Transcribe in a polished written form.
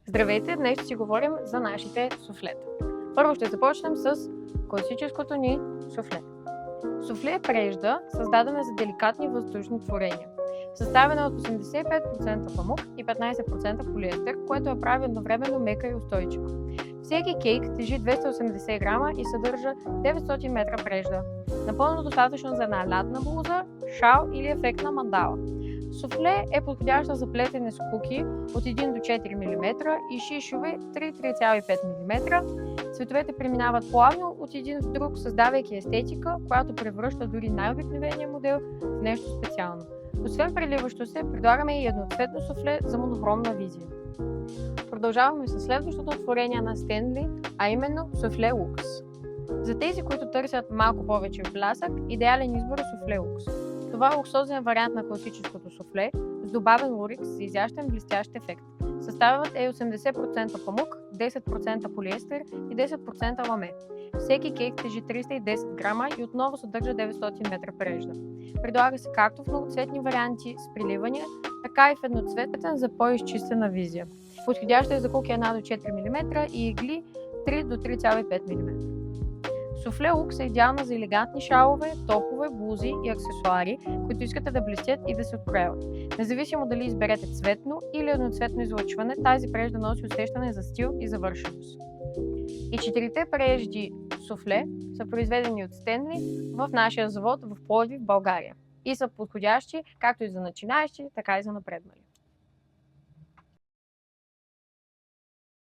Здравейте! Днес ще си говорим за нашите суфлета. Първо ще започнем с класическото ни суфле. Суфле е прежда, създадена за деликатни въздушни творения. Съставена от 85% памук и 15% полиестер, което я прави едновременно мека и устойчива. Всеки кейк тежи 280 грама и съдържа 900 метра прежда. Напълно достатъчно за една лятна блуза, шал или ефектна мандала. Суфле е подходяща за плетене с куки от 1 до 4 мм и шишове 3-3,5 мм. Цветовете преминават плавно от един в друг, създавайки естетика, която превръща дори най-обикновения модел в нещо специално. Освен преливащо се, предлагаме и едноцветно суфле за монохромна визия. Продължаваме с следващото творение на Стенли, а именно суфле лукс. За тези, които търсят малко повече блясък, идеален избор е суфле лукс. Това е луксозен вариант на класическото суфле с добавен лурикс за изящен блестящ ефект. Съставът е 80% памук, 10% полиестер и 10% ламе. Всеки кейк тежи 310 грама и отново съдържа 900 метра прежда. Предлага се както в многоцветни варианти с приливания, така и в едноцветен за по-изчистена визия. Подходяща е за куки 1 до 4 мм и игли 3 до 3,5 мм. Суфле лукс е идеална за елегантни шалове, топове, блузи и аксесуари, които искате да блестят и да се открояват. Независимо дали изберете цветно или едноцветно излъчване, тази прежда носи усещане за стил и завършеност. И 4-те прежди суфле са произведени от Стенли в нашия завод в Пловдив, България. И са подходящи както и за начинаещи, така и за напреднали.